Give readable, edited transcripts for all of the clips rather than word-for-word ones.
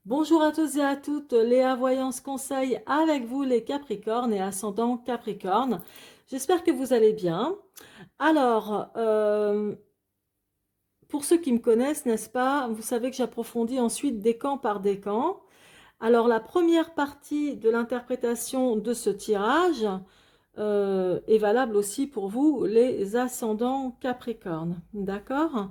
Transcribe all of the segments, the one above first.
Bonjour à tous et à toutes, Léa Voyance Conseil avec vous les Capricornes et ascendant Capricorne. J'espère que vous allez bien. Alors, pour ceux qui me connaissent, n'est-ce pas, vous savez que j'approfondis ensuite décan par décan. Alors, la première partie de l'interprétation de ce tirage est valable aussi pour vous, les ascendants Capricorne. D'accord?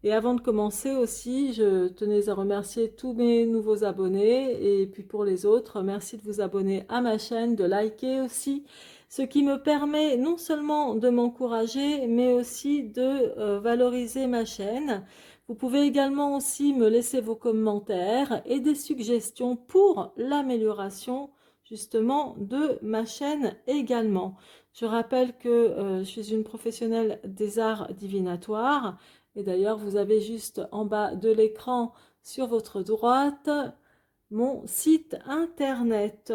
Et avant de commencer aussi, je tenais à remercier tous mes nouveaux abonnés et puis pour les autres, merci de vous abonner à ma chaîne, de liker aussi, ce qui me permet non seulement de m'encourager, mais aussi de valoriser ma chaîne. Vous pouvez également aussi me laisser vos commentaires et des suggestions pour l'amélioration justement de ma chaîne également. Je rappelle que je suis une professionnelle des arts divinatoires. Et d'ailleurs, vous avez juste en bas de l'écran sur votre droite mon site internet.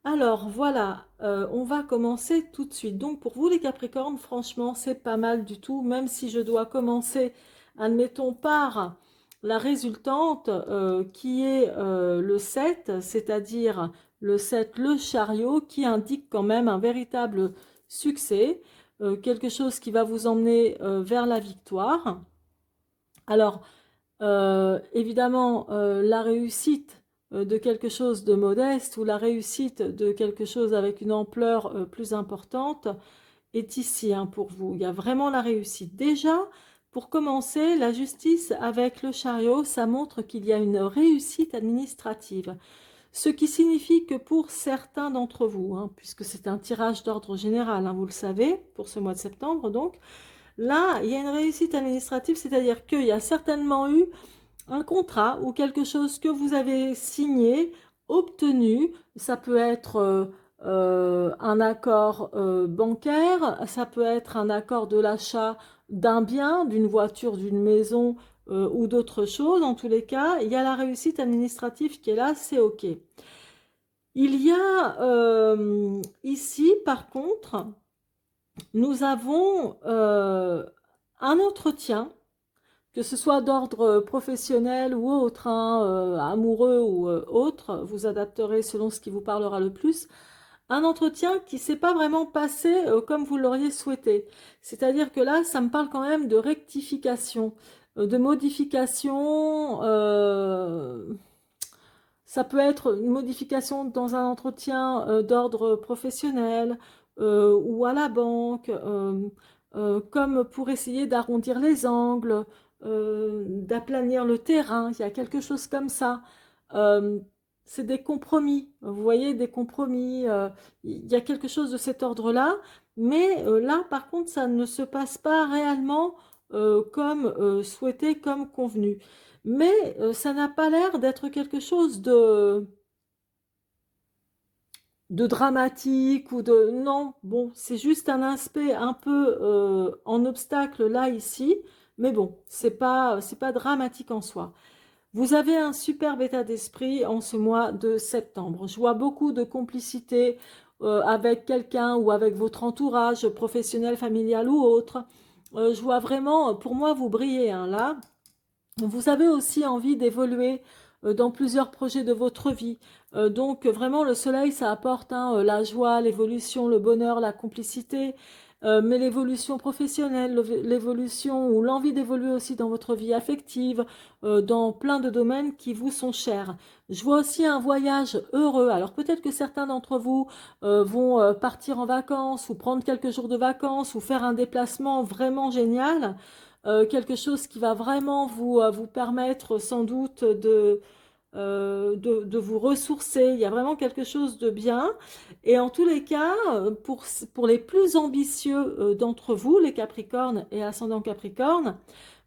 Alors voilà, on va commencer tout de suite. Donc pour vous les Capricornes, franchement, c'est pas mal du tout, même si je dois commencer, admettons, par la résultante qui est le 7, c'est-à-dire le 7, le chariot, qui indique quand même un véritable succès, quelque chose qui va vous emmener vers la victoire. Alors, évidemment, la réussite de quelque chose de modeste ou la réussite de quelque chose avec une ampleur plus importante est ici hein, pour vous. Il y a vraiment la réussite. Déjà, pour commencer, la justice avec le chariot, ça montre qu'il y a une réussite administrative. Ce qui signifie que pour certains d'entre vous, hein, puisque c'est un tirage d'ordre général, hein, vous le savez, pour ce mois de septembre donc, là, il y a une réussite administrative, c'est-à-dire qu'il y a certainement eu un contrat ou quelque chose que vous avez signé, obtenu. Ça peut être un accord bancaire, ça peut être un accord de l'achat d'un bien, d'une voiture, d'une maison ou d'autres choses. En tous les cas, il y a la réussite administrative qui est là, c'est OK. Il y a ici, par contre, nous avons un entretien, que ce soit d'ordre professionnel ou autre, hein, amoureux ou autre, vous adapterez selon ce qui vous parlera le plus. Un entretien qui ne s'est pas vraiment passé comme vous l'auriez souhaité. C'est-à-dire que là, ça me parle quand même de rectification, de modification. Ça peut être une modification dans un entretien d'ordre professionnel ou à la banque, comme pour essayer d'arrondir les angles, d'aplanir le terrain. Il y a quelque chose comme ça. Euh, c'est des compromis, vous voyez, des compromis. Il y a quelque chose de cet ordre-là, mais là, par contre, ça ne se passe pas réellement comme souhaité, comme convenu. Mais ça n'a pas l'air d'être quelque chose de dramatique ou de... Non, bon, c'est juste un aspect un peu en obstacle là, ici. Mais bon, c'est pas dramatique en soi. Vous avez un superbe état d'esprit en ce mois de septembre. Je vois beaucoup de complicité avec quelqu'un ou avec votre entourage professionnel, familial ou autre. Je vois vraiment, pour moi, vous brillez hein, là. Vous avez aussi envie d'évoluer dans plusieurs projets de votre vie. Donc vraiment le soleil ça apporte hein, la joie, l'évolution, le bonheur, la complicité, mais l'évolution professionnelle, l'évolution ou l'envie d'évoluer aussi dans votre vie affective, dans plein de domaines qui vous sont chers. Je vois aussi un voyage heureux. Alors peut-être que certains d'entre vous vont partir en vacances ou prendre quelques jours de vacances ou faire un déplacement vraiment génial, quelque chose qui va vraiment vous permettre sans doute de vous ressourcer. Il y a vraiment quelque chose de bien. Et en tous les cas, pour les plus ambitieux d'entre vous, les Capricornes et ascendant Capricorne,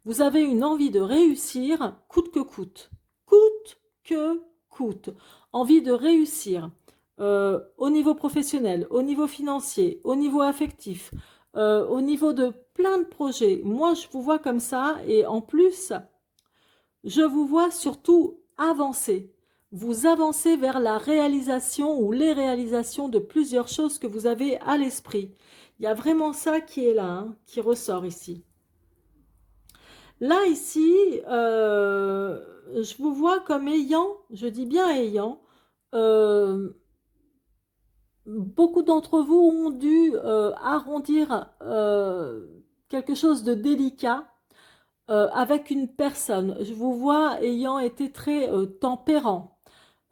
vous avez une envie de réussir coûte que coûte. Coûte que coûte. Envie de réussir au niveau professionnel, au niveau financier, au niveau affectif, au niveau de plein de projets. Moi, je vous vois comme ça et en plus, je vous vois surtout avancer. Vous avancez vers la réalisation ou les réalisations de plusieurs choses que vous avez à l'esprit. Il y a vraiment ça qui est là, hein, qui ressort ici. Là, ici, je vous vois comme ayant, je dis bien ayant, euh, beaucoup d'entre vous ont dû arrondir quelque chose de délicat avec une personne. Je vous vois ayant été très tempérant,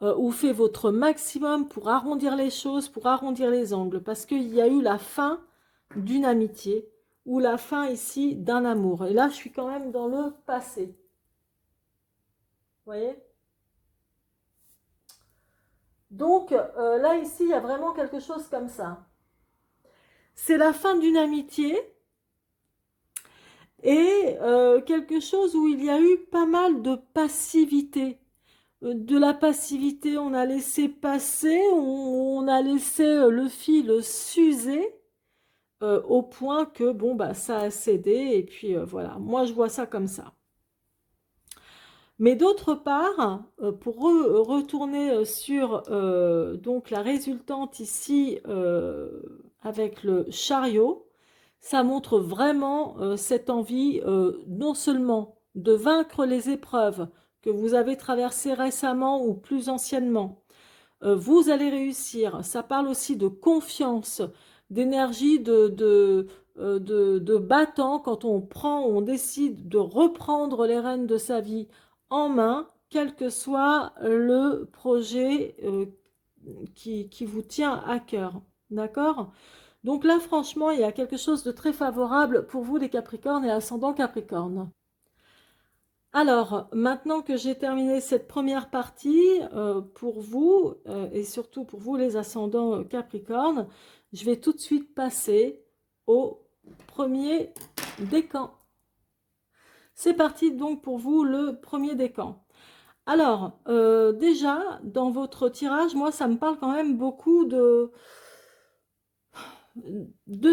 ou fait votre maximum pour arrondir les choses, pour arrondir les angles, parce qu'il y a eu la fin d'une amitié ou la fin ici d'un amour. Et là, je suis quand même dans le passé. Vous voyez? Donc là, ici, il y a vraiment quelque chose comme ça. C'est la fin d'une amitié et quelque chose où il y a eu pas mal de passivité. De la passivité, on a laissé passer, on a laissé le fil s'user au point que bon bah ça a cédé et puis voilà. Moi je vois ça comme ça. Mais d'autre part, pour retourner sur donc la résultante ici avec le chariot, ça montre vraiment cette envie non seulement de vaincre les épreuves que vous avez traversées récemment ou plus anciennement. Vous allez réussir. Ça parle aussi de confiance, d'énergie, de battant quand on prend, on décide de reprendre les rênes de sa vie en main, quel que soit le projet qui vous tient à cœur. D'accord? Donc là, franchement, il y a quelque chose de très favorable pour vous, les Capricornes et ascendant Capricorne. Alors, maintenant que j'ai terminé cette première partie, pour vous, et surtout pour vous les ascendants Capricorne, je vais tout de suite passer au premier décan. C'est parti donc pour vous le premier décan. Alors, déjà, dans votre tirage, moi, ça me parle quand même beaucoup de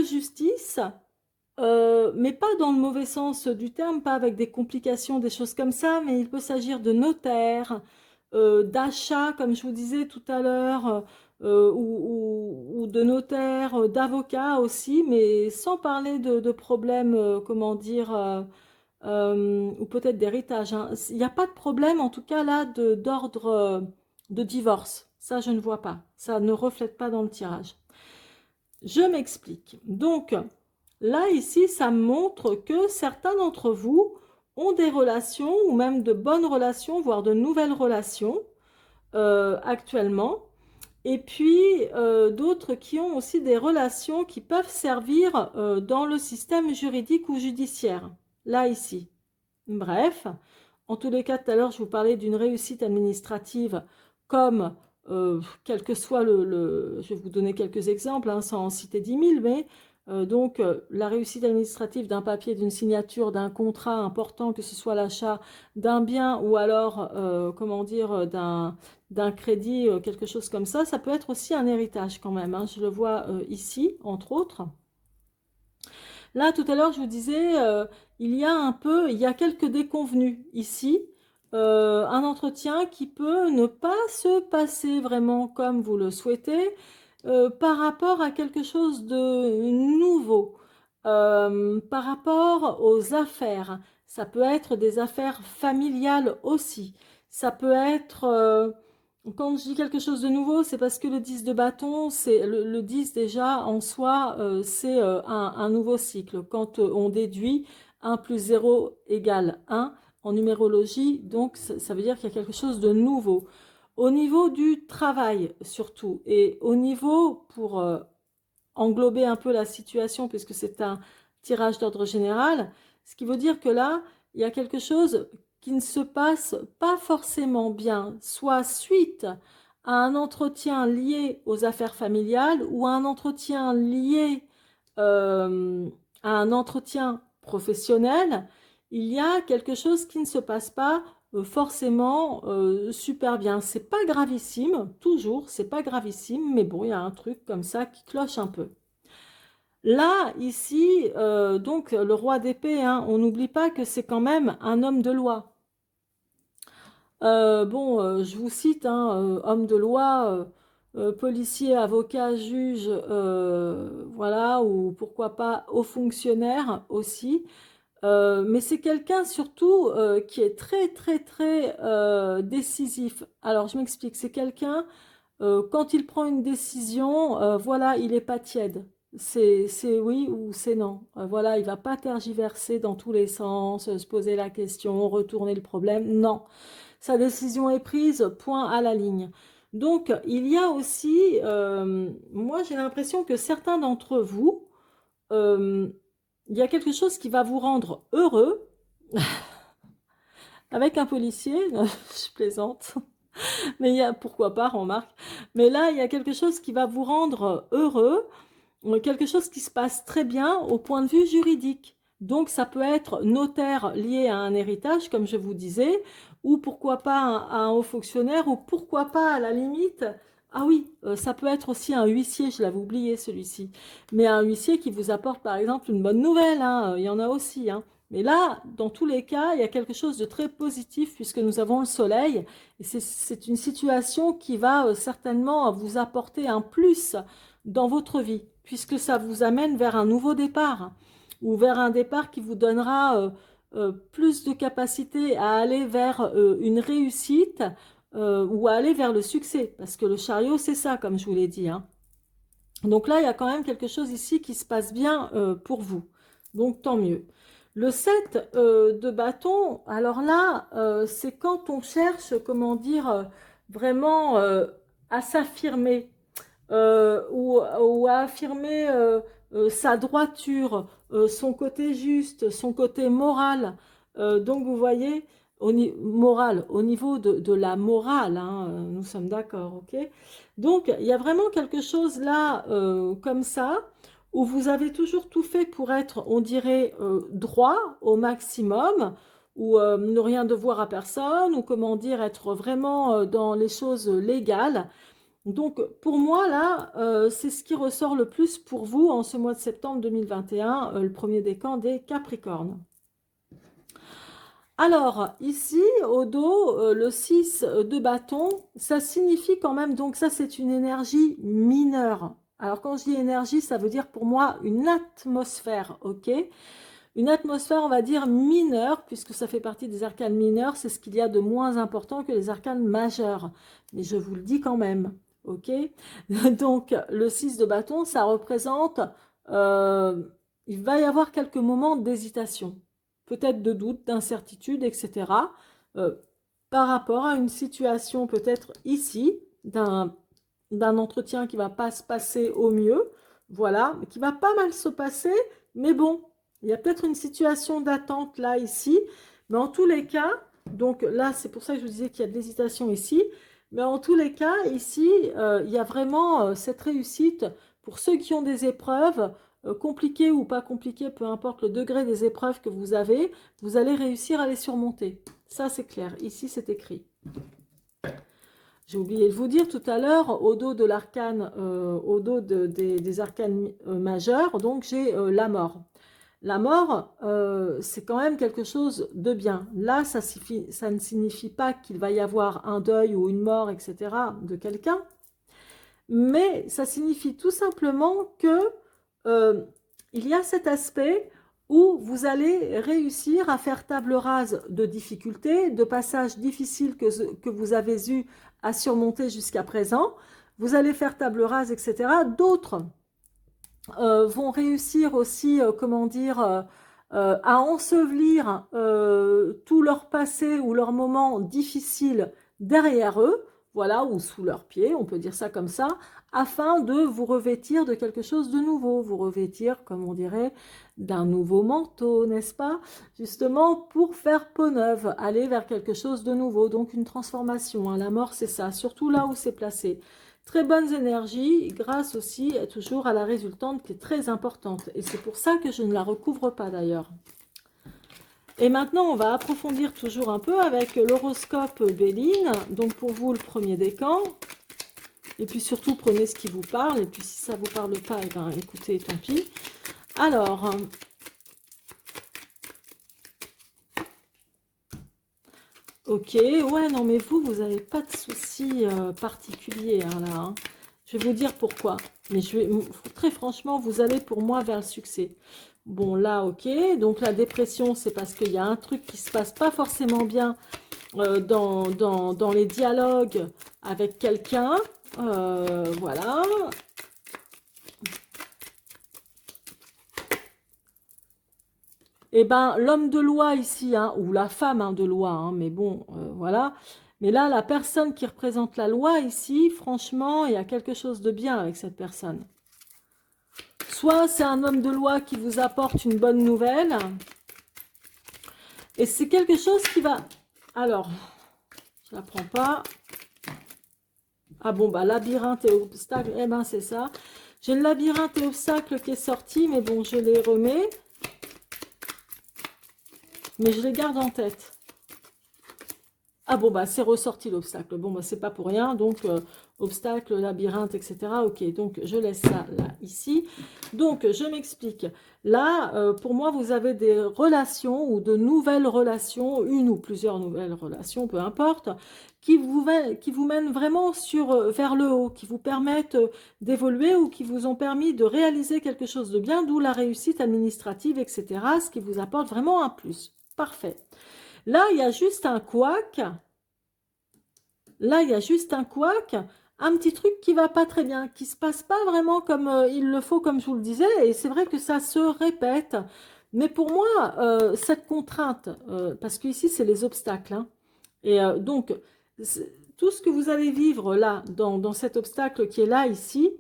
justice, mais pas dans le mauvais sens du terme, pas avec des complications, des choses comme ça, mais il peut s'agir de notaires, d'achats, comme je vous disais tout à l'heure, ou de notaires, d'avocats aussi, mais sans parler de problèmes, comment dire, ou peut-être d'héritage, hein. Il n'y a pas de problème, en tout cas là, d'ordre de divorce. Ça, je ne vois pas. Ça ne reflète pas dans le tirage. Je m'explique. Donc, là, ici, ça montre que certains d'entre vous ont des relations ou même de bonnes relations, voire de nouvelles relations actuellement. Et puis, d'autres qui ont aussi des relations qui peuvent servir dans le système juridique ou judiciaire. Là, ici. Bref, en tous les cas, tout à l'heure, je vous parlais d'une réussite administrative comme, quel que soit je vais vous donner quelques exemples, hein, sans en citer 10 000, mais donc la réussite administrative d'un papier, d'une signature, d'un contrat important, que ce soit l'achat d'un bien ou alors, comment dire, d'un crédit, quelque chose comme ça peut être aussi un héritage quand même, hein, je le vois ici, entre autres. Là, tout à l'heure, je vous disais, il y a quelques déconvenus ici. Un entretien qui peut ne pas se passer vraiment comme vous le souhaitez par rapport à quelque chose de nouveau, par rapport aux affaires. Ça peut être des affaires familiales aussi. Ça peut être, quand je dis quelque chose de nouveau, c'est parce que le 10 de bâton, c'est le 10 déjà en soi, c'est un nouveau cycle. Quand on déduit 1 plus 0 égale 1 en numérologie, donc ça veut dire qu'il y a quelque chose de nouveau. Au niveau du travail surtout, et au niveau, pour englober un peu la situation, puisque c'est un tirage d'ordre général, ce qui veut dire que là, il y a quelque chose qui ne se passe pas forcément bien, soit suite à un entretien lié aux affaires familiales ou à un entretien lié euh, à un entretien professionnel, il y a quelque chose qui ne se passe pas forcément super bien. C'est pas gravissime, toujours, c'est pas gravissime, mais bon, il y a un truc comme ça qui cloche un peu. Là, ici, donc le roi d'épée, hein, on n'oublie pas que c'est quand même un homme de loi. Bon, je vous cite, hein, homme de loi, policier, avocat, juge, voilà, ou pourquoi pas haut fonctionnaire aussi. Mais c'est quelqu'un surtout qui est très, très, très décisif. Alors, je m'explique. C'est quelqu'un, quand il prend une décision, voilà, il n'est pas tiède. C'est oui ou c'est non. Voilà, il va pas tergiverser dans tous les sens, se poser la question, retourner le problème. Non. Sa décision est prise, point à la ligne. Donc, il y a aussi, moi j'ai l'impression que certains d'entre vous, euh, il y a quelque chose qui va vous rendre heureux avec un policier, je plaisante, mais il y a, pourquoi pas, remarque, mais là il y a quelque chose qui va vous rendre heureux, quelque chose qui se passe très bien au point de vue juridique. Donc ça peut être notaire lié à un héritage, comme je vous disais, ou pourquoi pas un haut fonctionnaire, ou pourquoi pas à la limite, ah oui, ça peut être aussi un huissier, je l'avais oublié celui-ci, mais un huissier qui vous apporte par exemple une bonne nouvelle, hein, il y en a aussi, hein. Mais là, dans tous les cas, il y a quelque chose de très positif puisque nous avons le soleil, et c'est une situation qui va certainement vous apporter un plus dans votre vie, puisque ça vous amène vers un nouveau départ, ou vers un départ qui vous donnera plus de capacité à aller vers une réussite ou à aller vers le succès, parce que le chariot, c'est ça, comme je vous l'ai dit, hein. Donc là, il y a quand même quelque chose ici qui se passe bien pour vous. Donc tant mieux. Le 7 de bâton, alors là, c'est quand on cherche, comment dire, vraiment à s'affirmer ou à affirmer sa droiture, son côté juste, son côté moral. Donc vous voyez, moral, au niveau de la morale, hein, nous sommes d'accord, ok? Donc il y a vraiment quelque chose là, comme ça, où vous avez toujours tout fait pour être, on dirait, droit au maximum, ou ne rien devoir à personne, ou comment dire, être vraiment dans les choses légales. Donc, pour moi, là, c'est ce qui ressort le plus pour vous en ce mois de septembre 2021, le premier décan des Capricornes. Alors, ici, au dos, le 6 de bâton, ça signifie quand même, donc ça, c'est une énergie mineure. Alors, quand je dis énergie, ça veut dire pour moi une atmosphère, ok? Une atmosphère, on va dire, mineure, puisque ça fait partie des arcanes mineurs, c'est ce qu'il y a de moins important que les arcanes majeurs. Mais je vous le dis quand même, ok? Donc, le 6 de bâton, ça représente, euh, il va y avoir quelques moments d'hésitation, peut-être de doute, d'incertitude, etc., euh, par rapport à une situation peut-être ici, d'un entretien qui va pas se passer au mieux, voilà, mais qui va pas mal se passer, mais bon, il y a peut-être une situation d'attente là, ici, mais en tous les cas, donc là, c'est pour ça que je vous disais qu'il y a de l'hésitation ici, mais en tous les cas, ici, il y a vraiment cette réussite pour ceux qui ont des épreuves, compliquées ou pas compliquées, peu importe le degré des épreuves que vous allez réussir à les surmonter. Ça, c'est clair. Ici, c'est écrit. J'ai oublié de vous dire tout à l'heure, au dos de l'arcane, au dos des arcanes majeurs, donc j'ai la mort. La mort, c'est quand même quelque chose de bien. Là, ça ne signifie pas qu'il va y avoir un deuil ou une mort, etc., de quelqu'un, mais ça signifie tout simplement que il y a cet aspect où vous allez réussir à faire table rase de difficultés, de passages difficiles que vous avez eu à surmonter jusqu'à présent. Vous allez faire table rase, etc. D'autres vont réussir aussi, comment dire, à ensevelir tout leur passé ou leurs moments difficiles derrière eux, voilà, ou sous leurs pieds, on peut dire ça comme ça, afin de vous revêtir de quelque chose de nouveau, vous revêtir, comme on dirait, d'un nouveau manteau, n'est-ce pas? Justement, pour faire peau neuve, aller vers quelque chose de nouveau, donc une transformation, hein. La mort, c'est ça, surtout là où c'est placé. Très bonnes énergies, grâce aussi toujours à la résultante qui est très importante. Et c'est pour ça que je ne la recouvre pas d'ailleurs. Et maintenant, on va approfondir toujours un peu avec l'horoscope Béline. Donc pour vous, le premier décan. Et puis surtout, prenez ce qui vous parle. Et puis si ça ne vous parle pas, eh ben, écoutez, tant pis. Alors, ok, ouais, non mais vous n'avez pas de soucis particuliers hein, là, hein. Je vais vous dire pourquoi. Mais très franchement, vous allez pour moi vers le succès. Bon, là, ok. Donc, la dépression, c'est parce qu'il y a un truc qui se passe pas forcément bien dans les dialogues avec quelqu'un. Voilà. Eh ben, l'homme de loi ici, hein, ou la femme hein, de loi, hein, mais bon, voilà. Mais là, la personne qui représente la loi ici, franchement, il y a quelque chose de bien avec cette personne. Soit c'est un homme de loi qui vous apporte une bonne nouvelle, et c'est quelque chose qui va... Alors, je la prends pas. Ah bon, bah labyrinthe et obstacle, eh ben c'est ça. J'ai le labyrinthe et obstacle qui est sorti, mais bon, je les remets. Mais je les garde en tête. Ah bon, bah c'est ressorti l'obstacle. Bon, bah c'est pas pour rien. Donc, obstacle, labyrinthe, etc. Ok, donc je laisse ça là, ici. Donc, je m'explique. Là, pour moi, vous avez des relations ou de nouvelles relations, une ou plusieurs nouvelles relations, peu importe, qui vous mènent vraiment vers le haut, qui vous permettent d'évoluer ou qui vous ont permis de réaliser quelque chose de bien, d'où la réussite administrative, etc. Ce qui vous apporte vraiment un plus. Parfait. Là, il y a juste un couac. Là, il y a juste un couac. Un petit truc qui va pas très bien, qui se passe pas vraiment comme il le faut, comme je vous le disais. Et c'est vrai que ça se répète. Mais pour moi, cette contrainte, parce qu'ici, c'est les obstacles. Hein. Et donc, tout ce que vous allez vivre là, dans cet obstacle qui est là, ici,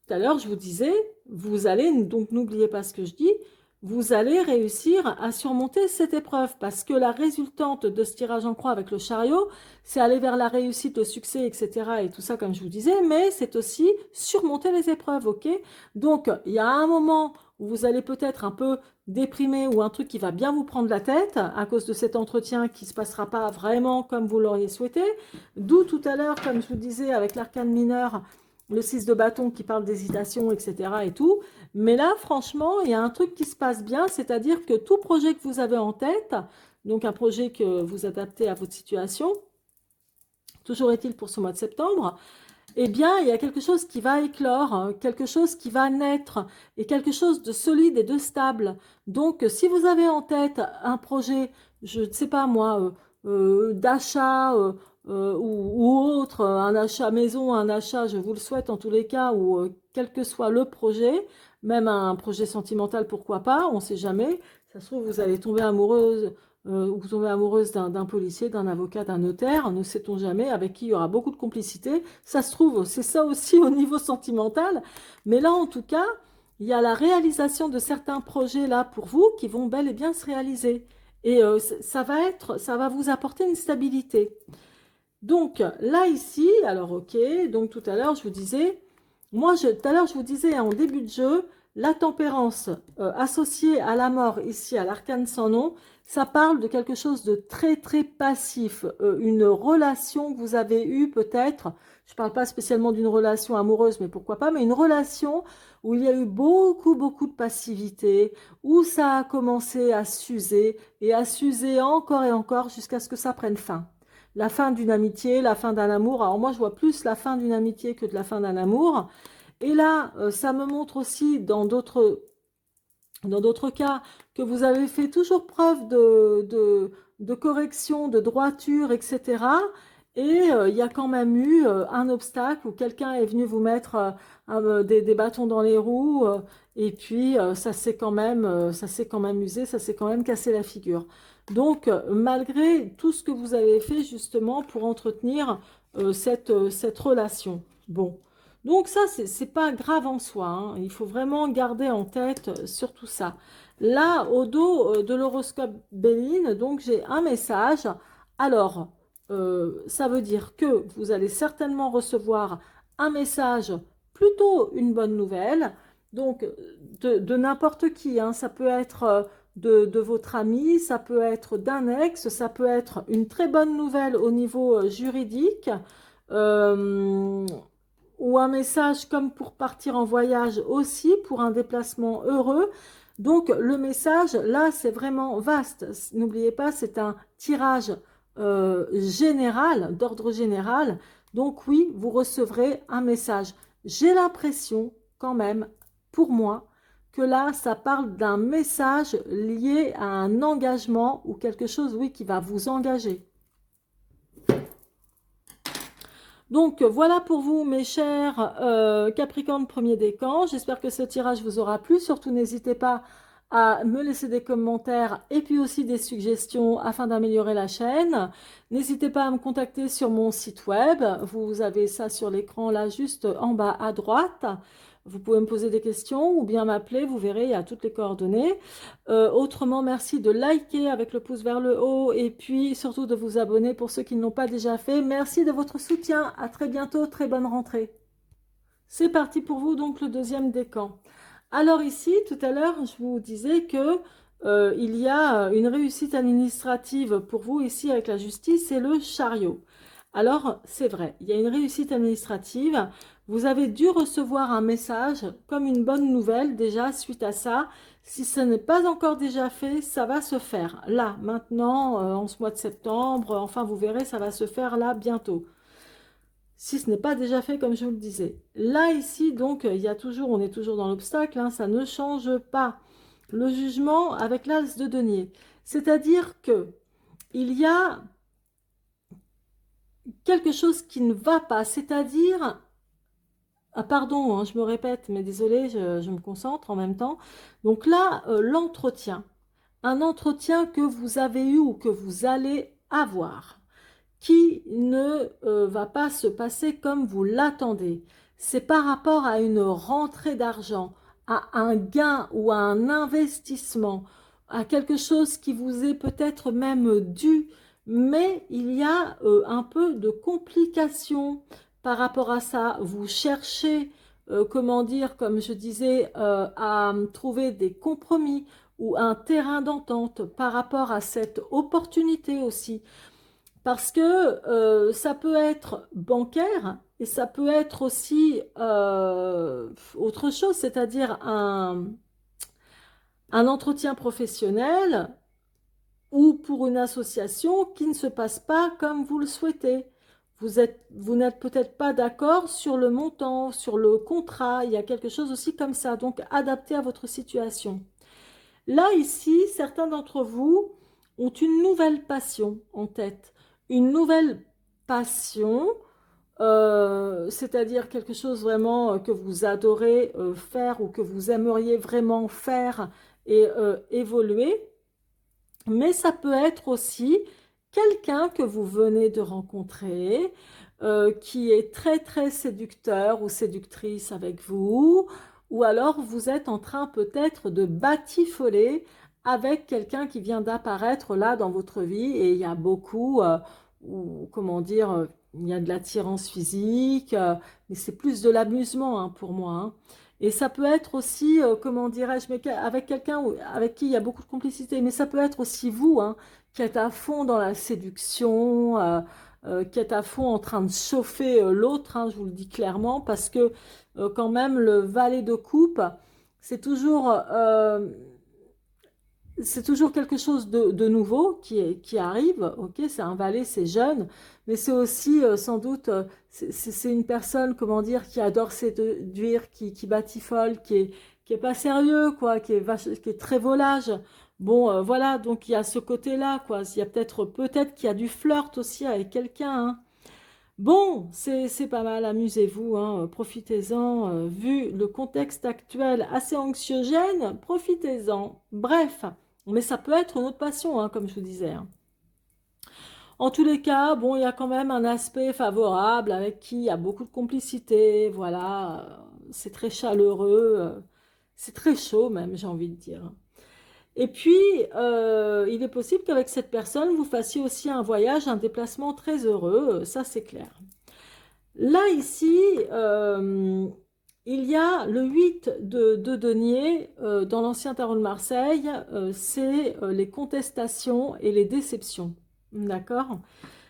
tout à l'heure, je vous disais, vous allez, donc n'oubliez pas ce que je dis, vous allez réussir à surmonter cette épreuve parce que la résultante de ce tirage en croix avec le chariot, c'est aller vers la réussite, le succès, etc. et tout ça, comme je vous disais, mais c'est aussi surmonter les épreuves, ok? Donc, il y a un moment où vous allez peut-être un peu déprimé ou un truc qui va bien vous prendre la tête à cause de cet entretien qui ne se passera pas vraiment comme vous l'auriez souhaité. D'où tout à l'heure, comme je vous disais, avec l'arcane mineur, le 6 de bâton qui parle d'hésitation, etc. et tout. Mais là, franchement, il y a un truc qui se passe bien, c'est-à-dire que tout projet que vous avez en tête, donc un projet que vous adaptez à votre situation, toujours est-il pour ce mois de septembre, eh bien, il y a quelque chose qui va éclore, hein, quelque chose qui va naître, et quelque chose de solide et de stable. Donc, si vous avez en tête un projet, je ne sais pas moi, d'achat ou autre, un achat maison, un achat, je vous le souhaite en tous les cas, ou quel que soit le projet, même un projet sentimental, pourquoi pas, on ne sait jamais. Ça se trouve, vous allez tomber amoureuse ou vous tombez amoureuse d'un policier, d'un avocat, d'un notaire, ne sait-on jamais, avec qui il y aura beaucoup de complicité. Ça se trouve, c'est ça aussi au niveau sentimental. Mais là, en tout cas, il y a la réalisation de certains projets là pour vous qui vont bel et bien se réaliser. Et ça va vous apporter une stabilité. Donc là, ici, alors ok, donc tout à l'heure, je vous disais, tout à l'heure, je vous disais en début de jeu, la tempérance associée à la mort, ici à l'arcane sans nom, ça parle de quelque chose de très très passif, une relation que vous avez eue peut-être, je ne parle pas spécialement d'une relation amoureuse, mais pourquoi pas, mais une relation où il y a eu beaucoup beaucoup de passivité, où ça a commencé à s'user encore et encore jusqu'à ce que ça prenne fin. La fin d'une amitié, la fin d'un amour. Alors moi, je vois plus la fin d'une amitié que de la fin d'un amour. Et là, ça me montre aussi dans d'autres cas que vous avez fait toujours preuve de correction, de droiture, etc. Et il y a quand même eu un obstacle où quelqu'un est venu vous mettre des bâtons dans les roues et puis ça s'est quand même usé, ça s'est quand même cassé la figure. Donc, malgré tout ce que vous avez fait justement pour entretenir cette relation. Bon. Donc ça, c'est pas grave en soi. Hein. Il faut vraiment garder en tête surtout ça. Là, au dos de l'horoscope Béline, donc j'ai un message. Alors, ça veut dire que vous allez certainement recevoir un message, plutôt une bonne nouvelle. Donc, de n'importe qui. Hein. Ça peut être de votre ami, ça peut être d'un ex, ça peut être une très bonne nouvelle au niveau juridique. Euh, ou un message comme pour partir en voyage aussi, pour un déplacement heureux. Donc le message, là, c'est vraiment vaste. N'oubliez pas, c'est un tirage général, d'ordre général. Donc oui, vous recevrez un message. J'ai l'impression quand même, pour moi, que là, ça parle d'un message lié à un engagement ou quelque chose, oui, qui va vous engager. Donc voilà pour vous mes chers Capricorne premier décan. J'espère que ce tirage vous aura plu. Surtout n'hésitez pas à me laisser des commentaires et puis aussi des suggestions afin d'améliorer la chaîne. N'hésitez pas à me contacter sur mon site web. Vous avez ça sur l'écran là juste en bas à droite. Vous pouvez me poser des questions ou bien m'appeler, vous verrez, il y a toutes les coordonnées. Autrement, merci de liker avec le pouce vers le haut et puis surtout de vous abonner pour ceux qui ne l'ont pas déjà fait. Merci de votre soutien. À très bientôt, très bonne rentrée. C'est parti pour vous, donc le deuxième décan. Alors ici, tout à l'heure, je vous disais que il y a une réussite administrative pour vous ici avec la justice, c'est le chariot. Alors, c'est vrai, il y a une réussite administrative. Vous avez dû recevoir un message comme une bonne nouvelle déjà suite à ça. Si ce n'est pas encore déjà fait, ça va se faire là, maintenant, en ce mois de septembre. Enfin, vous verrez, ça va se faire là bientôt. Si ce n'est pas déjà fait, comme je vous le disais. Là, ici, donc, il y a toujours, on est toujours dans l'obstacle, hein, ça ne change pas. Le jugement avec l'as de denier. C'est-à-dire que il y a quelque chose qui ne va pas, c'est-à-dire, ah, pardon, hein, je me répète, mais désolé, je me concentre en même temps. Donc là, l'entretien, un entretien que vous avez eu ou que vous allez avoir, qui ne va pas se passer comme vous l'attendez. C'est par rapport à une rentrée d'argent, à un gain ou à un investissement, à quelque chose qui vous est peut-être même dû, mais il y a un peu de complications par rapport à ça. Vous cherchez, comment dire, comme je disais, à trouver des compromis ou un terrain d'entente par rapport à cette opportunité aussi. Parce que ça peut être bancaire et ça peut être aussi autre chose, c'est-à-dire un entretien professionnel ou pour une association qui ne se passe pas comme vous le souhaitez. Vous n'êtes peut-être pas d'accord sur le montant, sur le contrat, il y a quelque chose aussi comme ça, donc adapté à votre situation. Là, ici, certains d'entre vous ont une nouvelle passion en tête. Une nouvelle passion, c'est-à-dire quelque chose vraiment que vous adorez faire ou que vous aimeriez vraiment faire et évoluer. Mais ça peut être aussi quelqu'un que vous venez de rencontrer, qui est très très séducteur ou séductrice avec vous, ou alors vous êtes en train peut-être de batifoler avec quelqu'un qui vient d'apparaître là dans votre vie et il y a beaucoup, ou comment dire, il y a de l'attirance physique, mais c'est plus de l'amusement hein, pour moi. Hein. Et ça peut être aussi, comment dirais-je, mais avec quelqu'un avec qui il y a beaucoup de complicité, mais ça peut être aussi vous, hein, qui êtes à fond dans la séduction, qui êtes à fond en train de chauffer l'autre, hein, je vous le dis clairement, parce que quand même le valet de coupe, c'est toujours, euh, c'est toujours quelque chose de nouveau qui arrive, ok, c'est un valet, c'est jeune, mais c'est aussi sans doute, c'est une personne, comment dire, qui adore séduire, qui batifole, qui est pas sérieux, quoi, qui est très volage. Bon, voilà, donc il y a ce côté-là, quoi. Il y a peut-être qu'il y a du flirt aussi avec quelqu'un, hein. Bon, c'est pas mal, amusez-vous, hein, profitez-en. Vu le contexte actuel assez anxiogène, profitez-en. Bref, mais ça peut être une autre passion, hein, comme je vous disais. Hein. En tous les cas, bon, il y a quand même un aspect favorable avec qui il y a beaucoup de complicité, voilà, c'est très chaleureux, c'est très chaud même, j'ai envie de dire. Et puis, il est possible qu'avec cette personne, vous fassiez aussi un voyage, un déplacement très heureux, ça c'est clair. Là, ici, il y a le 8 de denier dans l'ancien tarot de Marseille, c'est les contestations et les déceptions. D'accord?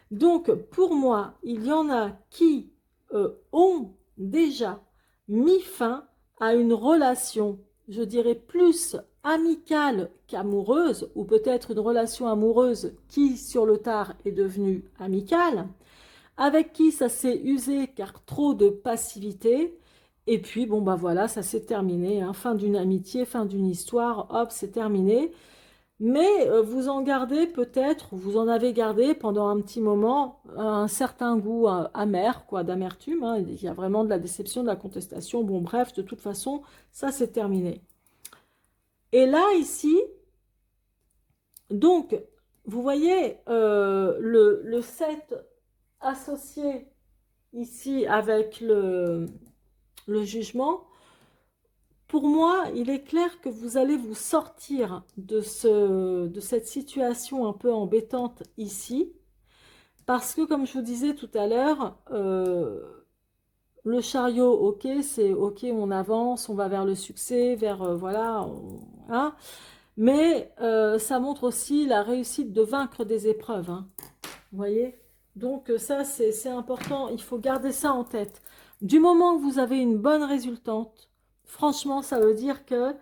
Donc, pour moi, il y en a qui ont déjà mis fin à une relation, je dirais plus amicale qu'amoureuse, ou peut-être une relation amoureuse qui, sur le tard, est devenue amicale avec qui ça s'est usé car trop de passivité Et puis, bon, bah voilà, ça s'est terminé, hein. Fin d'une amitié, fin d'une histoire, hop, c'est terminé. Mais vous en gardez peut-être, vous en avez gardé pendant un petit moment un certain goût amer, quoi, d'amertume, hein. Il y a vraiment de la déception, de la contestation. Bon, bref, de toute façon, ça c'est terminé. Et là, ici, donc, vous voyez le 7 associé ici avec le jugement. Pour moi, il est clair que vous allez vous sortir de cette situation un peu embêtante ici, parce que comme je vous disais tout à l'heure, le chariot, ok, c'est ok, on avance, on va vers le succès, vers, voilà, hein, mais ça montre aussi la réussite de vaincre des épreuves, hein, vous voyez? Donc ça, c'est important, il faut garder ça en tête. Du moment que vous avez une bonne résultante, franchement, ça veut dire que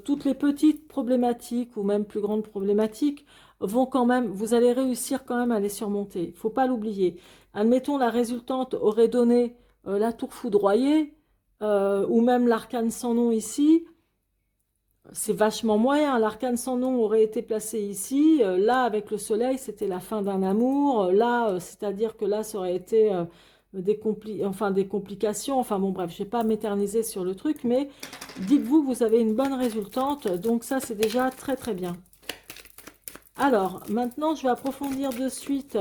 toutes les petites problématiques ou même plus grandes problématiques vont quand même, vous allez réussir quand même à les surmonter. Il ne faut pas l'oublier. Admettons, la résultante aurait donné la tour foudroyée ou même l'arcane sans nom ici. C'est vachement moyen. L'arcane sans nom aurait été placé ici. Là, avec le soleil, c'était la fin d'un amour. Là, c'est-à-dire que là, ça aurait été enfin, des complications. Enfin bon, bref, je ne vais pas m'éterniser sur le truc, mais dites-vous que vous avez une bonne résultante. Donc ça, c'est déjà très très bien. Alors, maintenant, je vais approfondir de suite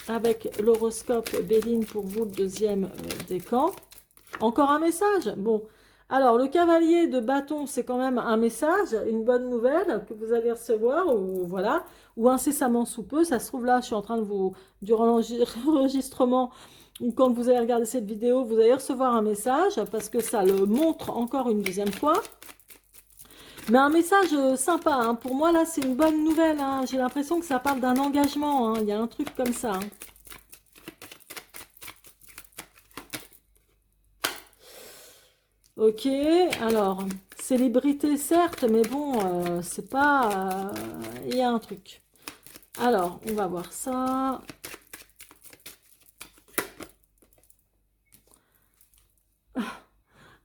avec l'horoscope Béline pour vous, le deuxième décan. Encore un message? Bon. Alors, le cavalier de bâton, c'est quand même un message, une bonne nouvelle que vous allez recevoir, ou voilà, ou incessamment sous peu. Ça se trouve là, je suis en train de vous, durant l'enregistrement, ou quand vous allez regarder cette vidéo, vous allez recevoir un message, parce que ça le montre encore une deuxième fois. Mais un message sympa, hein. Pour moi, là, c'est une bonne nouvelle, hein. J'ai l'impression que ça parle d'un engagement, hein. Il y a un truc comme ça, hein. Ok, alors, célébrité certes, mais bon, c'est pas... Il y a un truc. Alors, on va voir ça.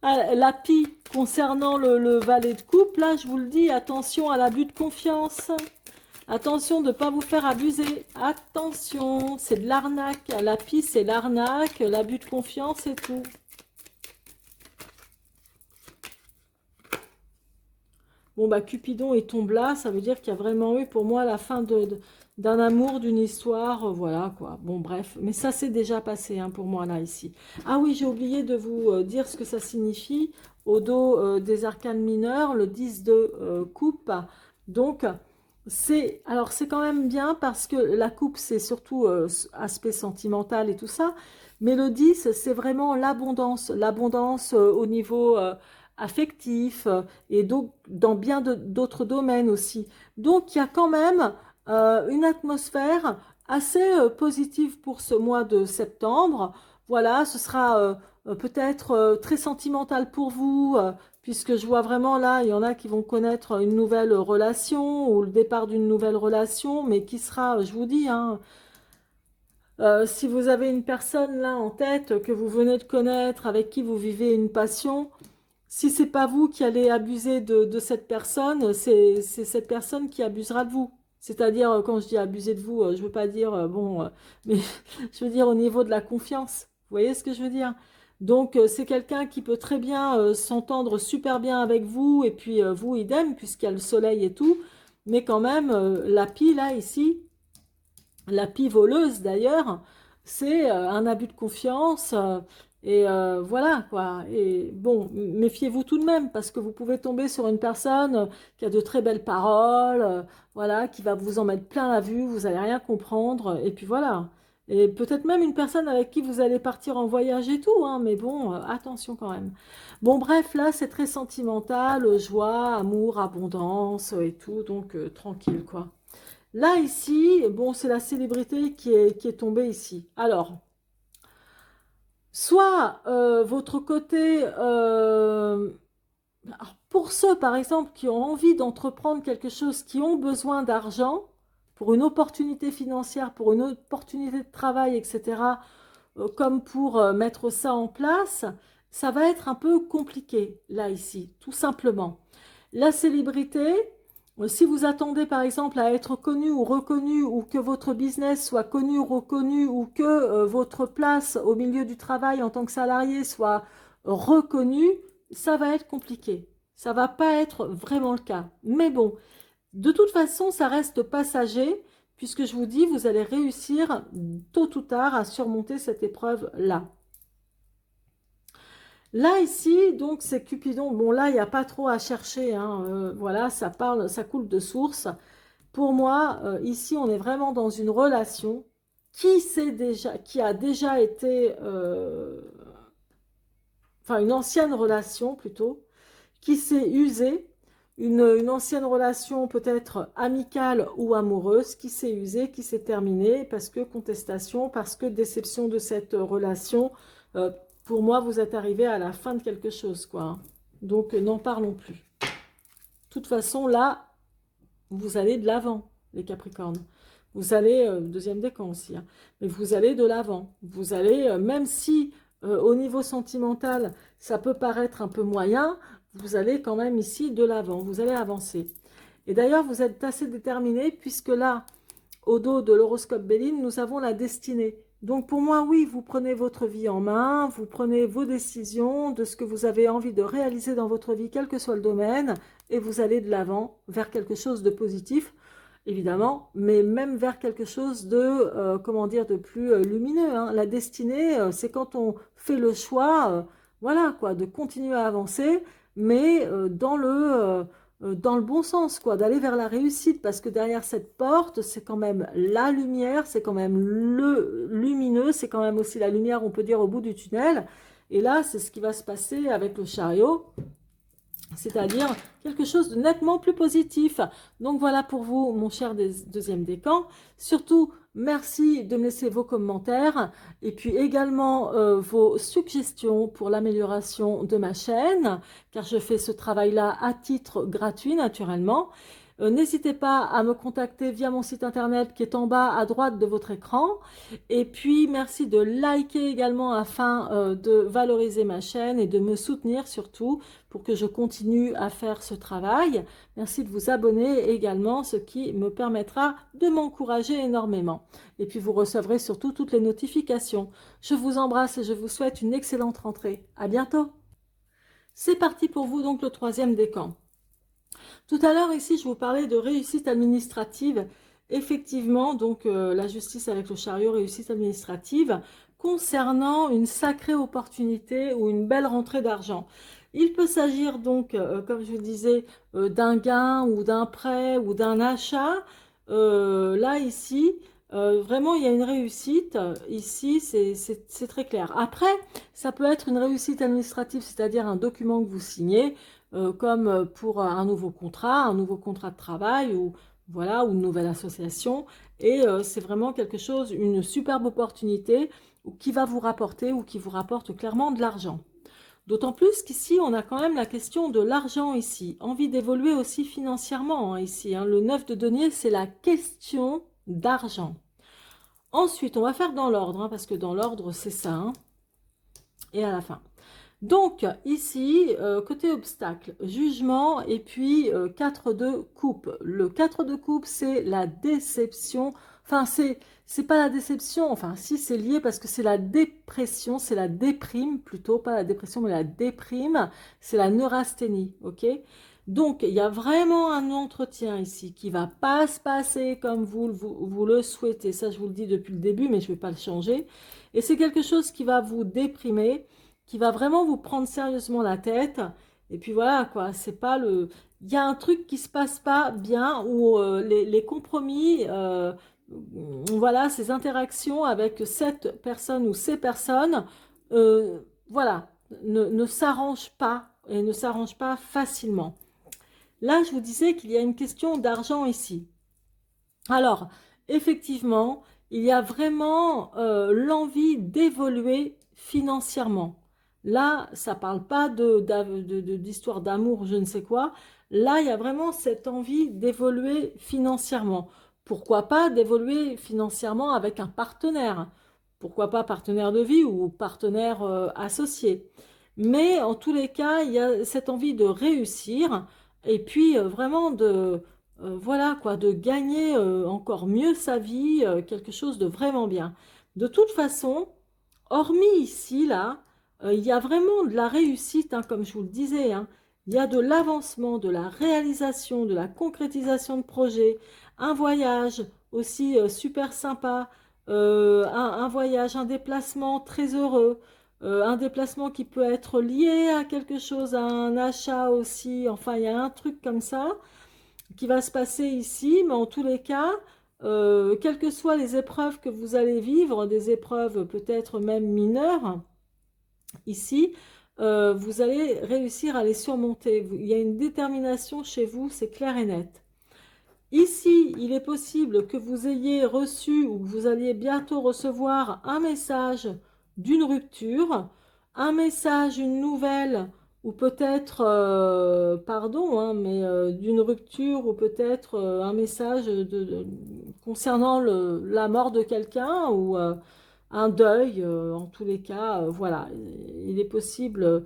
Ah, la pie concernant le valet de coupe, là, je vous le dis, attention à l'abus de confiance. Attention de ne pas vous faire abuser. Attention, c'est de l'arnaque. La pie, c'est l'arnaque, l'abus de confiance et tout. Bon, bah, Cupidon, il tombe là, ça veut dire qu'il y a vraiment eu pour moi la fin d'un amour, d'une histoire, voilà quoi. Bon, bref, mais ça c'est déjà passé hein, pour moi là, ici. Ah oui, j'ai oublié de vous dire ce que ça signifie au dos des arcanes mineurs, le 10 de coupe. Donc, alors c'est quand même bien parce que la coupe, c'est surtout aspect sentimental et tout ça, mais le 10, c'est vraiment l'abondance au niveau affectif et donc dans bien d'autres domaines aussi. Donc il y a quand même une atmosphère assez positive pour ce mois de septembre. Voilà, ce sera peut-être très sentimental pour vous, puisque je vois vraiment là, il y en a qui vont connaître une nouvelle relation ou le départ d'une nouvelle relation, mais qui sera, je vous dis, hein, si vous avez une personne là en tête que vous venez de connaître, avec qui vous vivez une passion, si c'est pas vous qui allez abuser de cette personne, c'est cette personne qui abusera de vous. C'est-à-dire, quand je dis abuser de vous, je veux pas dire, bon, mais je veux dire au niveau de la confiance. Vous voyez ce que je veux dire? Donc, c'est quelqu'un qui peut très bien s'entendre super bien avec vous, et puis vous, idem, puisqu'il y a le soleil et tout. Mais quand même, la pie, là, ici, la pie voleuse d'ailleurs, c'est un abus de confiance et voilà quoi. Et bon, méfiez-vous tout de même parce que vous pouvez tomber sur une personne qui a de très belles paroles, voilà, qui va vous en mettre plein la vue, vous allez rien comprendre et puis voilà. Et peut-être même une personne avec qui vous allez partir en voyage et tout, hein, mais bon, attention quand même. Bon, bref, là, c'est très sentimental, joie, amour, abondance et tout, donc tranquille, quoi. Là, ici, bon, c'est la célébrité qui est tombée ici. Alors, soit votre côté, alors, pour ceux, par exemple, qui ont envie d'entreprendre quelque chose, qui ont besoin d'argent, pour une opportunité financière, pour une opportunité de travail, etc., comme pour mettre ça en place, ça va être un peu compliqué, là, ici, tout simplement. La célébrité, si vous attendez par exemple à être connu ou reconnu, ou que votre business soit connu ou reconnu, ou que votre place au milieu du travail en tant que salarié soit reconnue, ça va être compliqué. Ça va pas être vraiment le cas. Mais bon, de toute façon, ça reste passager, puisque je vous dis, vous allez réussir tôt ou tard à surmonter cette épreuve-là. Là, ici, donc, c'est Cupidon. Bon, là, il n'y a pas trop à chercher, hein. Voilà, ça parle, ça coule de source. Pour moi, ici, on est vraiment dans une relation qui a déjà été, enfin, une ancienne relation plutôt, qui s'est usée, une ancienne relation peut-être amicale ou amoureuse, qui s'est usée, qui s'est terminée, parce que contestation, parce que déception de cette relation. Euh, pour moi, vous êtes arrivé à la fin de quelque chose, quoi, hein. Donc, n'en parlons plus. De toute façon, là, vous allez de l'avant, les Capricornes. Vous allez, deuxième décan aussi, hein, mais vous allez de l'avant. Vous allez, même si au niveau sentimental, ça peut paraître un peu moyen, vous allez quand même ici de l'avant. Vous allez avancer. Et d'ailleurs, vous êtes assez déterminé puisque là, au dos de l'horoscope Béline, nous avons la destinée. Donc pour moi, oui, vous prenez votre vie en main, vous prenez vos décisions de ce que vous avez envie de réaliser dans votre vie, quel que soit le domaine, et vous allez de l'avant vers quelque chose de positif, évidemment, mais même vers quelque chose de, comment dire, de plus lumineux, hein. La destinée, c'est quand on fait le choix, voilà, quoi, de continuer à avancer, mais dans le bon sens, quoi, d'aller vers la réussite, parce que derrière cette porte, c'est quand même la lumière, c'est quand même le lumineux, c'est quand même aussi la lumière, on peut dire, au bout du tunnel. Et là, c'est ce qui va se passer avec le chariot, c'est-à-dire quelque chose de nettement plus positif. Donc voilà pour vous, mon cher deuxième décan. Surtout, merci de me laisser vos commentaires et puis également vos suggestions pour l'amélioration de ma chaîne, car je fais ce travail-là à titre gratuit naturellement. N'hésitez pas à me contacter via mon site internet qui est en bas à droite de votre écran. Et puis, merci de liker également afin de valoriser ma chaîne et de me soutenir surtout pour que je continue à faire ce travail. Merci de vous abonner également, ce qui me permettra de m'encourager énormément. Et puis, vous recevrez surtout toutes les notifications. Je vous embrasse et je vous souhaite une excellente rentrée. À bientôt. C'est parti pour vous, donc, le troisième décan. Tout à l'heure, ici, je vous parlais de réussite administrative. Effectivement, donc la justice avec le chariot, réussite administrative, concernant une sacrée opportunité ou une belle rentrée d'argent. Il peut s'agir donc, comme je vous disais, d'un gain ou d'un prêt ou d'un achat. Là, ici, vraiment, il y a une réussite. Ici, c'est très clair. Après, ça peut être une réussite administrative, c'est-à-dire un document que vous signez, comme pour un nouveau contrat de travail ou voilà, ou une nouvelle association. Et c'est vraiment quelque chose, une superbe opportunité qui va vous rapporter ou qui vous rapporte clairement de l'argent. D'autant plus qu'ici, on a quand même la question de l'argent ici. Envie d'évoluer aussi financièrement, hein, ici, hein. Le 9 de denier, c'est la question d'argent. Ensuite, on va faire dans l'ordre, hein, parce que dans l'ordre, c'est ça, hein, et à la fin. Donc, ici, côté obstacle, jugement et puis 4 de coupe. Le 4 de coupe, c'est la déception. Enfin, c'est pas la déception. Enfin, si, c'est lié parce que c'est la dépression, c'est la déprime plutôt, pas la dépression, mais la déprime. C'est la neurasthénie, ok? Donc, il y a vraiment un entretien ici qui va pas se passer comme vous le souhaitez. Ça, je vous le dis depuis le début, mais je ne vais pas le changer. Et c'est quelque chose qui va vous déprimer, qui va vraiment vous prendre sérieusement la tête. Et puis voilà, quoi, c'est pas le... Il y a un truc qui se passe pas bien où les compromis, voilà, ces interactions avec cette personne ou ces personnes, voilà, ne s'arrangent pas et ne s'arrangent pas facilement. Là, je vous disais qu'il y a une question d'argent ici. Alors, effectivement, il y a vraiment l'envie d'évoluer financièrement. Là, ça ne parle pas d'histoire d'amour, je ne sais quoi. Là, il y a vraiment cette envie d'évoluer financièrement. Pourquoi pas d'évoluer financièrement avec un partenaire? Pourquoi pas partenaire de vie ou partenaire associé? Mais en tous les cas, il y a cette envie de réussir et puis vraiment de, voilà quoi, de gagner encore mieux sa vie, quelque chose de vraiment bien. De toute façon, hormis ici, là, il y a vraiment de la réussite, hein, comme je vous le disais, hein. Il y a de l'avancement, de la réalisation, de la concrétisation de projets, un voyage aussi super sympa, un voyage, un déplacement très heureux, un déplacement qui peut être lié à quelque chose, à un achat aussi. Enfin, il y a un truc comme ça qui va se passer ici, mais en tous les cas, quelles que soient les épreuves que vous allez vivre, des épreuves peut-être même mineures, ici, vous allez réussir à les surmonter. Il y a une détermination chez vous, c'est clair et net. Ici, il est possible que vous ayez reçu ou que vous alliez bientôt recevoir un message d'une rupture, un message, une nouvelle, ou peut-être, pardon, hein, mais d'une rupture, ou peut-être un message concernant la mort de quelqu'un, ou un deuil, en tous les cas, voilà. Il est possible.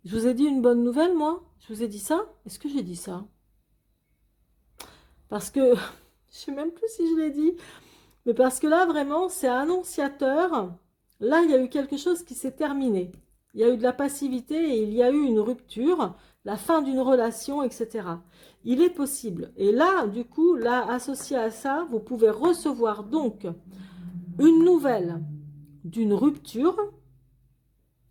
Je vous ai dit une bonne nouvelle, moi? Je vous ai dit ça? Est-ce que j'ai dit ça? Parce que, je sais même plus si je l'ai dit, mais parce que là, vraiment, c'est annonciateur. Là, il y a eu quelque chose qui s'est terminé. Il y a eu de la passivité et il y a eu une rupture, la fin d'une relation, etc. Il est possible. Et là, du coup, là, associé à ça, vous pouvez recevoir donc une nouvelle d'une rupture,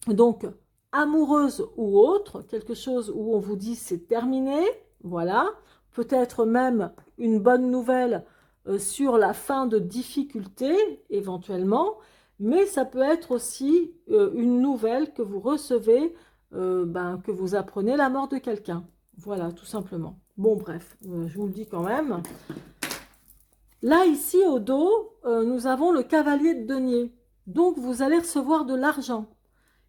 donc amoureuse ou autre, quelque chose où on vous dit c'est terminé, voilà, peut-être même une bonne nouvelle sur la fin de difficultés éventuellement, mais ça peut être aussi une nouvelle que vous recevez, que vous apprenez la mort de quelqu'un, voilà, tout simplement. Bon, bref, je vous le dis quand même. Là, ici, au dos, nous avons le cavalier de denier, donc vous allez recevoir de l'argent.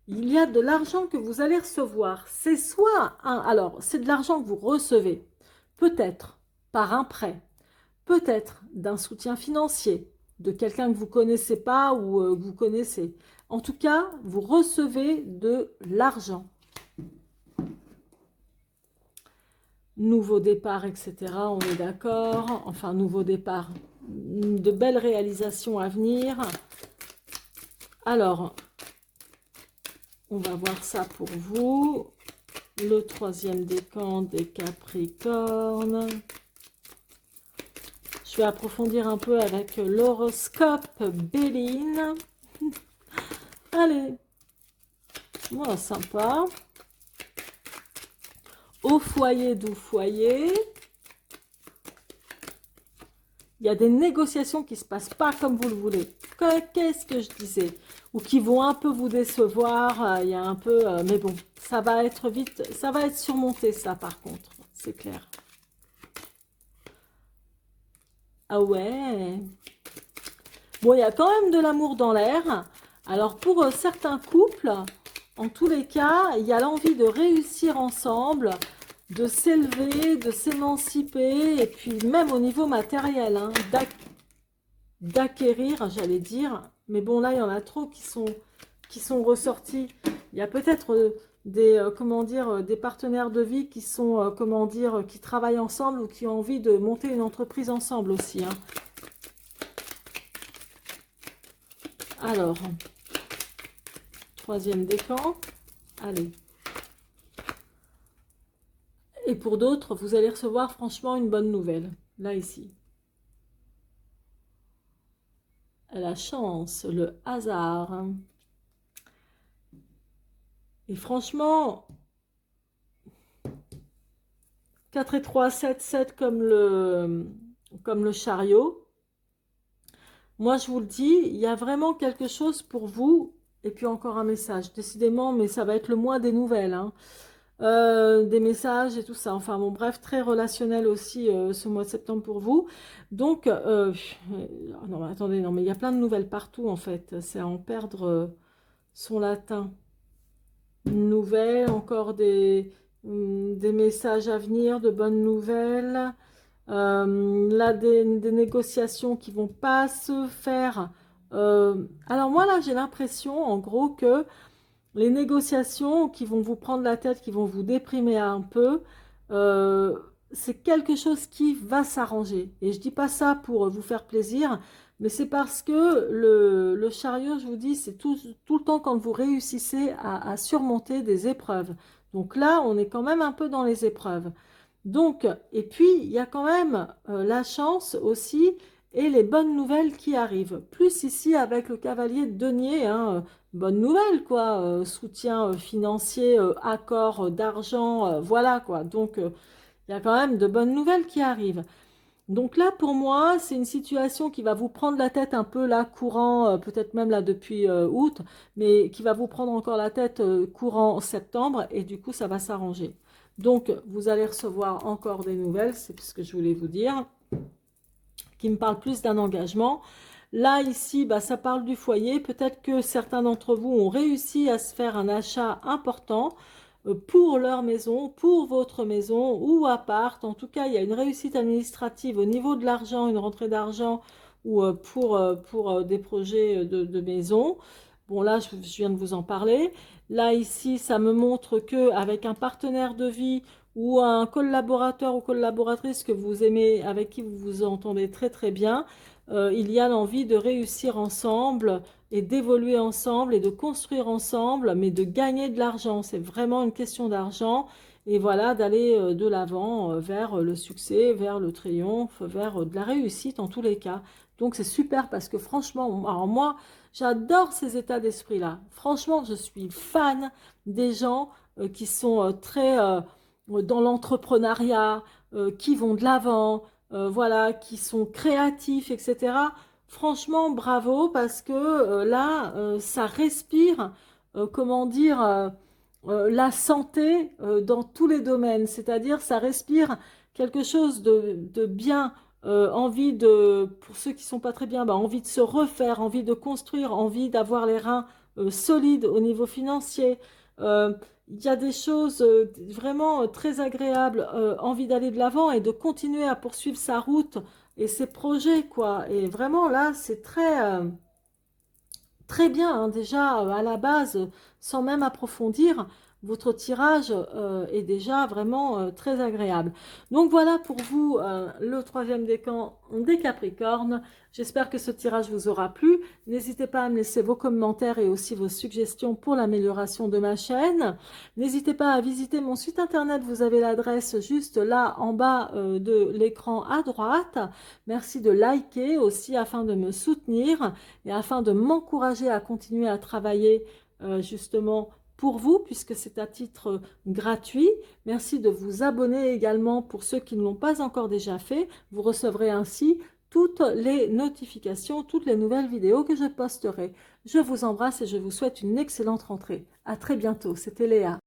Il y a de l'argent que vous allez recevoir. C'est soit alors, c'est de l'argent que vous recevez, peut-être par un prêt, peut-être d'un soutien financier, de quelqu'un que vous ne connaissez pas ou que vous connaissez. En tout cas, vous recevez de l'argent. Nouveau départ, etc. On est d'accord. Enfin, nouveau départ. De belles réalisations à venir. Alors, on va voir ça pour vous. Le troisième décan des Capricornes. Je vais approfondir un peu avec l'horoscope Béline. Allez, voilà, sympa. Au foyer, doux foyer. Il y a des négociations qui ne se passent pas comme vous le voulez. Qu'est-ce que je disais? Ou qui vont un peu vous décevoir. Il y a un peu... mais bon, ça va être vite... Ça va être surmonté, ça, par contre. C'est clair. Ah ouais. Bon, il y a quand même de l'amour dans l'air. Alors, pour certains couples, en tous les cas, il y a l'envie de réussir ensemble, de s'élever, de s'émanciper, et puis même au niveau matériel, hein, d'acquérir, j'allais dire. Mais bon, là, il y en a trop qui sont ressortis. Il y a peut-être des, comment dire, des partenaires de vie qui sont, comment dire, qui travaillent ensemble ou qui ont envie de monter une entreprise ensemble aussi, hein. Alors, troisième décan. Allez. Et pour d'autres, vous allez recevoir franchement une bonne nouvelle. Là, ici. La chance, le hasard. Et franchement, 4 et 3, 7, 7 comme le chariot. Moi, je vous le dis, il y a vraiment quelque chose pour vous. Et puis encore un message. Décidément, mais ça va être le mois des nouvelles, hein. Des messages et tout ça. Enfin bon, bref, très relationnel aussi ce mois de septembre pour vous. Donc, non, mais attendez, non, mais il y a plein de nouvelles partout en fait. C'est à en perdre son latin. Nouvelles, encore des messages à venir, de bonnes nouvelles. Là, des négociations qui vont pas se faire. Alors moi là, j'ai l'impression en gros que les négociations qui vont vous prendre la tête, qui vont vous déprimer un peu, euh, c'est quelque chose qui va s'arranger. Et je dis pas ça pour vous faire plaisir, mais c'est parce que le chariot, je vous dis, c'est tout le temps quand vous réussissez à surmonter des épreuves. Donc là, on est quand même un peu dans les épreuves. Donc, et puis, il y a quand même la chance aussi et les bonnes nouvelles qui arrivent. Plus ici avec le cavalier de denier, hein, bonne nouvelle quoi, soutien financier, accord d'argent, voilà quoi. Donc, il y a quand même de bonnes nouvelles qui arrivent. Donc là, pour moi, c'est une situation qui va vous prendre la tête un peu là, courant, peut-être même là depuis août, mais qui va vous prendre encore la tête courant septembre, et du coup, ça va s'arranger. Donc, vous allez recevoir encore des nouvelles, c'est ce que je voulais vous dire, qui me parlent plus d'un engagement. Là, ici, bah, ça parle du foyer. Peut-être que certains d'entre vous ont réussi à se faire un achat important pour leur maison, pour votre maison ou appart. En tout cas, il y a une réussite administrative au niveau de l'argent, une rentrée d'argent ou pour des projets de maison. Bon, là, je viens de vous en parler. Là, ici, ça me montre que avec un partenaire de vie ou un collaborateur ou collaboratrice que vous aimez, avec qui vous vous entendez très très bien, il y a l'envie de réussir ensemble et d'évoluer ensemble et de construire ensemble, mais de gagner de l'argent. C'est vraiment une question d'argent et voilà, d'aller de l'avant vers le succès, vers le triomphe, vers de la réussite en tous les cas. Donc c'est super parce que franchement, alors moi, j'adore ces états d'esprit-là. Franchement, je suis fan des gens qui sont très dans l'entrepreneuriat, qui vont de l'avant, voilà, qui sont créatifs, etc. Franchement, bravo, parce que là, ça respire, comment dire, la santé dans tous les domaines. C'est-à-dire, ça respire quelque chose de bien, envie de, pour ceux qui sont pas très bien, bah, envie de se refaire, envie de construire, envie d'avoir les reins solides au niveau financier. Euh, il y a des choses vraiment très agréables, envie d'aller de l'avant et de continuer à poursuivre sa route et ses projets, quoi. Et vraiment, là, c'est très bien, hein, déjà à la base, sans même approfondir, votre tirage est déjà vraiment très agréable. Donc voilà pour vous le troisième décan des Capricornes. J'espère que ce tirage vous aura plu. N'hésitez pas à me laisser vos commentaires et aussi vos suggestions pour l'amélioration de ma chaîne. N'hésitez pas à visiter mon site internet, vous avez l'adresse juste là en bas de l'écran à droite. Merci de liker aussi afin de me soutenir et afin de m'encourager à continuer à travailler justement pour vous, puisque c'est à titre gratuit. Merci de vous abonner également pour ceux qui ne l'ont pas encore déjà fait. Vous recevrez ainsi toutes les notifications, toutes les nouvelles vidéos que je posterai. Je vous embrasse et je vous souhaite une excellente rentrée. À très bientôt, c'était Léa.